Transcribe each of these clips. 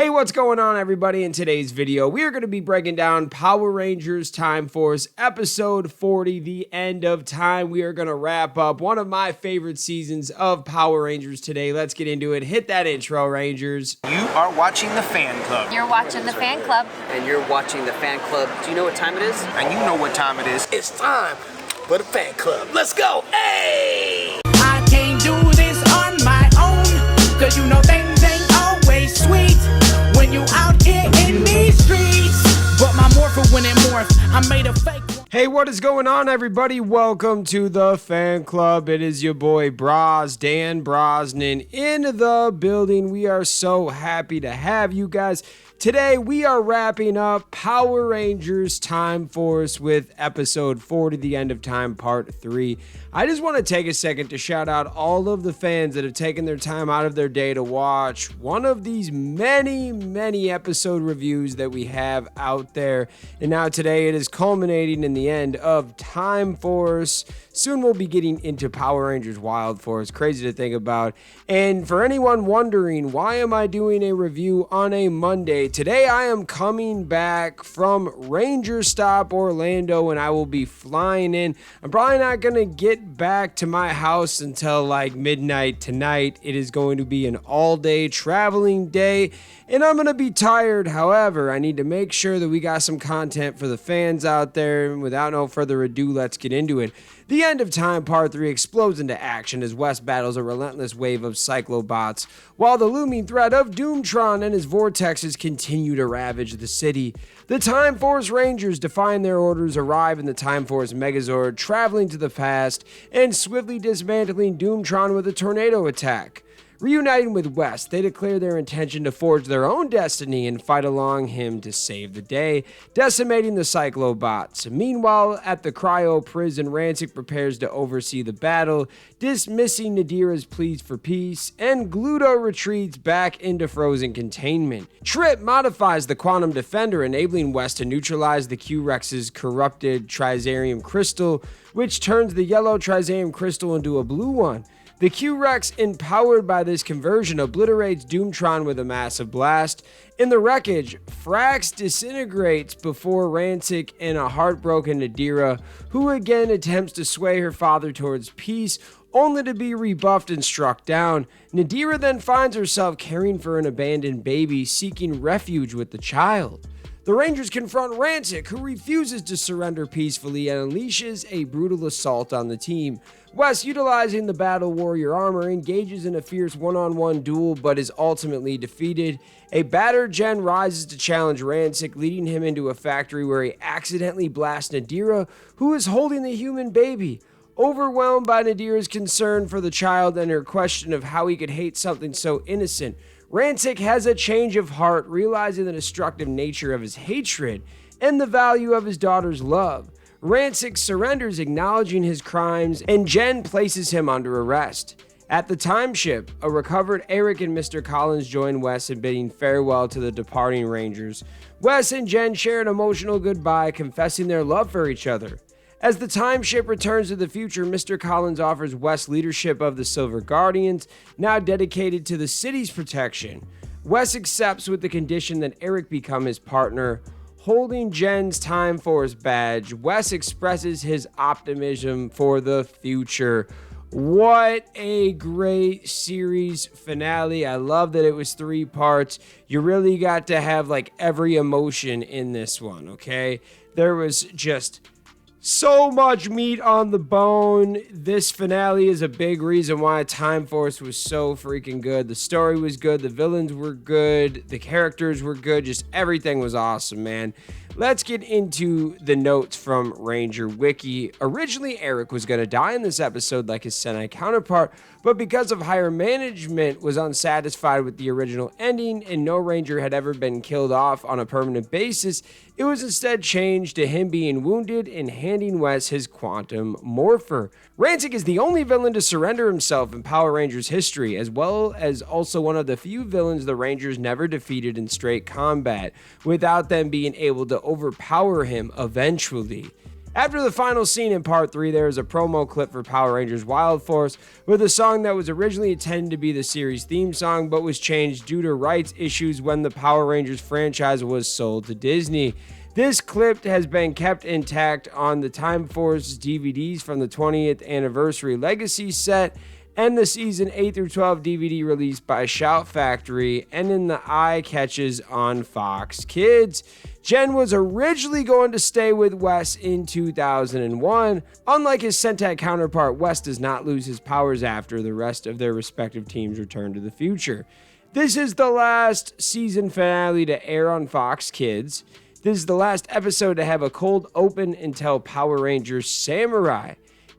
Hey, what's going on, everybody? In today's video, we are going to be breaking down Power Rangers Time Force episode 40, The End of Time. We are going to wrap up one of my favorite seasons of Power Rangers today. Let's get into it. Hit that intro, Rangers. You are watching the fan club. You're watching the fan club. And you're watching the fan club. Do you know what time it is? And you know what time it is. It's time for the fan club. Let's go. Hey! I can't do this on my own, cause you know things ain't always sweet when you out here in these streets. But my morpher when it morphed, I made a fake one. Hey, what is going on, everybody? Welcome to the fan club. It is your boy Dan Brosnan in the building. We are so happy to have you guys. Today, we are wrapping up Power Rangers Time Force with episode 40, The End of Time, part 3. I just want to take a second to shout out all of the fans that have taken their time out of their day to watch one of these many episode reviews that we have out there. And now today, it is culminating in the end of Time Force. Soon we'll be getting into Power Rangers Wild Force. Crazy to think about. And for anyone wondering, why am I doing a review on a Monday? Today I am coming back from Ranger Stop Orlando and I will be flying in. I'm probably not going to get back to my house until like midnight tonight. It is going to be an all-day traveling day and I'm going to be tired. However, I need to make sure that we got some content for the fans out there. And without no further ado, let's get into it. The End of Time Part 3 explodes into action as Wes battles a relentless wave of Cyclobots, while the looming threat of Doomtron and his vortexes continue to ravage the city. The Time Force Rangers, defying their orders, arrive in the Time Force Megazord, traveling to the past and swiftly dismantling Doomtron with a tornado attack. Reuniting with Wes, they declare their intention to forge their own destiny and fight along him to save the day, decimating the Cyclobots. Meanwhile, at the Cryo prison, Rancic prepares to oversee the battle, dismissing Nadira's pleas for peace, and Gluto retreats back into frozen containment. Trip modifies the Quantum Defender, enabling Wes to neutralize the Q-Rex's corrupted Trizarium crystal, which turns the yellow Trizarium crystal into a blue one. The Q-Rex, empowered by this conversion, obliterates Doomtron with a massive blast. In the wreckage, Frax disintegrates before Rancic and a heartbroken Nadira, who again attempts to sway her father towards peace, only to be rebuffed and struck down. Nadira then finds herself caring for an abandoned baby, seeking refuge with the child. The Rangers confront Rancic, who refuses to surrender peacefully and unleashes a brutal assault on the team. Wes, utilizing the Battle Warrior armor, engages in a fierce one-on-one duel but is ultimately defeated. A battered Gen rises to challenge Rancic, leading him into a factory where he accidentally blasts Nadira, who is holding the human baby. Overwhelmed by Nadira's concern for the child and her question of how he could hate something so innocent, Rancic has a change of heart, realizing the destructive nature of his hatred and the value of his daughter's love. Rancic surrenders, acknowledging his crimes, and Jen places him under arrest. At the time ship, a recovered Eric and Mr. Collins join Wes in bidding farewell to the departing Rangers. Wes and Jen share an emotional goodbye, confessing their love for each other. As the time ship returns to the future, Mr. Collins offers Wes leadership of the Silver Guardians, now dedicated to the city's protection. Wes accepts with the condition that Eric become his partner. Holding Jen's Time Force badge, Wes expresses his optimism for the future. What a great series finale. I love that it was 3 parts. You really got to have like every emotion in this one, okay? There was just so much meat on the bone. This finale is a big reason why Time Force was so freaking good. The story was good, the villains were good, the characters were good, just everything was awesome, man. Let's get into the notes from Ranger Wiki. Originally, Eric was going to die in this episode like his Sentai counterpart, but because of higher management was unsatisfied with the original ending and no Ranger had ever been killed off on a permanent basis, it was instead changed to him being wounded and handing Wes his quantum morpher. Rancic is the only villain to surrender himself in Power Rangers history, as well as also one of the few villains the Rangers never defeated in straight combat, without them being able to overpower him eventually. After the final scene in part 3, there is a promo clip for Power Rangers Wild Force with a song that was originally intended to be the series theme song but was changed due to rights issues when the Power Rangers franchise was sold to Disney. This clip has been kept intact on the Time Force DVDs from the 20th Anniversary Legacy set and the season 8 through 12 DVD released by Shout Factory and in the eye catches on Fox Kids. Jen was originally going to stay with Wes in 2001. Unlike his Sentai counterpart, Wes does not lose his powers after the rest of their respective teams return to the future. This is the last season finale to air on Fox Kids. This is the last episode to have a cold open until Power Rangers Samurai.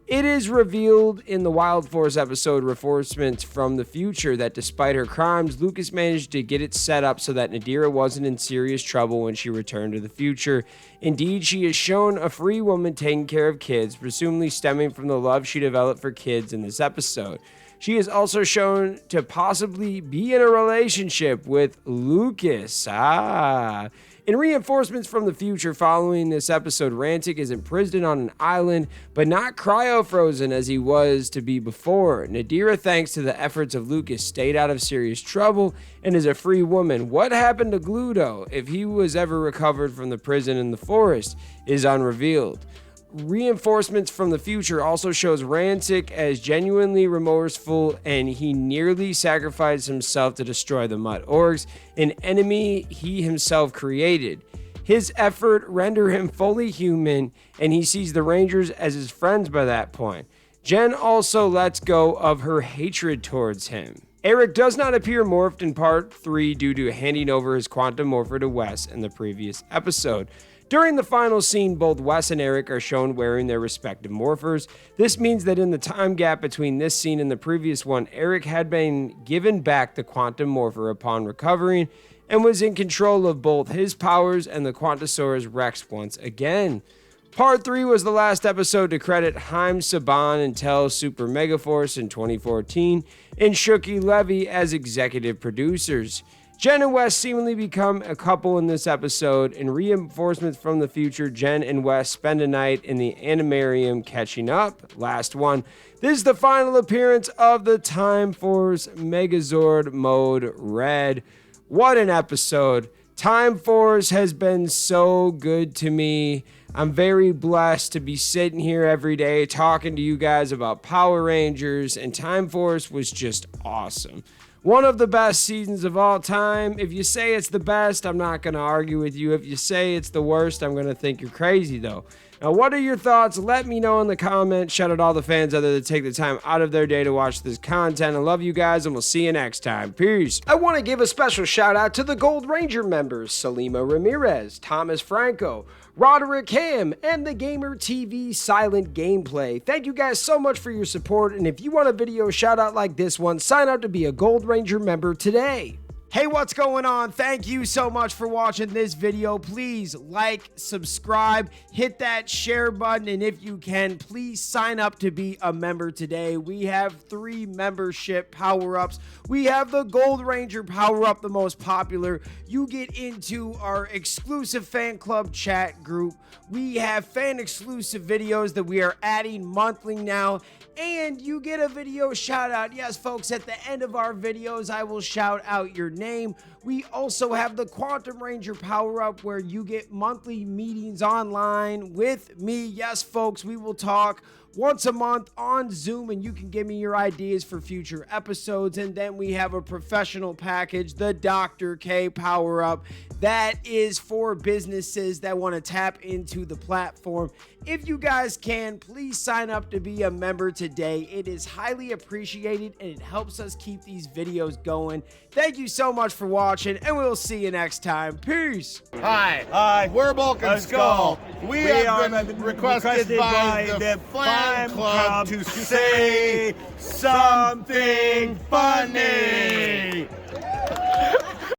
It is revealed in the Wild Force episode Reinforcements from the Future that despite her crimes, Lucas managed to get it set up so that Nadira wasn't in serious trouble when she returned to the future. Indeed, she is shown a free woman taking care of kids, presumably stemming from the love she developed for kids in this episode. She is also shown to possibly be in a relationship with Lucas. In Reinforcements from the Future following this episode, Rantic is imprisoned on an island, but not cryo-frozen as he was to be before. Nadira, thanks to the efforts of Lucas, stayed out of serious trouble and is a free woman. What happened to Gluto, if he was ever recovered from the prison in the forest, is unrevealed. Reinforcements from the Future also shows Rantic as genuinely remorseful and he nearly sacrificed himself to destroy the Mutt Orgs, an enemy he himself created. His effort render him fully human and he sees the Rangers as his friends by that point. Jen also lets go of her hatred towards him. Eric does not appear morphed in part 3 due to handing over his quantum morpher to Wes in the previous episode. During the final scene, both Wes and Eric are shown wearing their respective morphers. This means that in the time gap between this scene and the previous one, Eric had been given back the quantum morpher upon recovering and was in control of both his powers and the Quantosaurus Rex once again. Part 3 was the last episode to credit Haim Saban until Super Megaforce in 2014 and Shuki Levy as executive producers. Jen and Wes seemingly become a couple in this episode. In Reinforcements from the Future, Jen and Wes spend a night in the Animarium catching up. Last one. This is the final appearance of the Time Force Megazord Mode Red. What an episode. Time Force has been so good to me. I'm very blessed to be sitting here every day talking to you guys about Power Rangers, and Time Force was just awesome. One of the best seasons of all time. If you say it's the best, I'm not going to argue with you. If you say it's the worst, I'm going to think you're crazy, though. Now, what are your thoughts? Let me know in the comments. Shout out to all the fans out there that take the time out of their day to watch this content. I love you guys, and we'll see you next time. Peace. I want to give a special shout out to the Gold Ranger members, Salima Ramirez, Thomas Franco, Roderick Ham, and the Gamer TV Silent Gameplay. Thank you guys so much for your support, and if you want a video shout out like this one, sign up to be a Gold Ranger member today. Hey, what's going on? Thank you so much for watching this video. Please like, subscribe, hit that share button, and if you can, please sign up to be a member today. We have 3 membership power-ups. We have the Gold Ranger power-up, the most popular. You get into our exclusive fan club chat group. We have fan-exclusive videos that we are adding monthly now, and you get a video shout-out. Yes, folks, at the end of our videos, I will shout out your name. We also have the Quantum Ranger power-up where you get monthly meetings online with me. Yes, folks, we will talk once a month on Zoom, and you can give me your ideas for future episodes. And then we have a professional package, the Dr. K power-up. That is for businesses that want to tap into the platform. If you guys can, please sign up to be a member today. It is highly appreciated, and it helps us keep these videos going. Thank you so much for watching, and we'll see you next time. Peace. Hi, we're Bulk and Skull. We have been requested by the fan club to say something funny.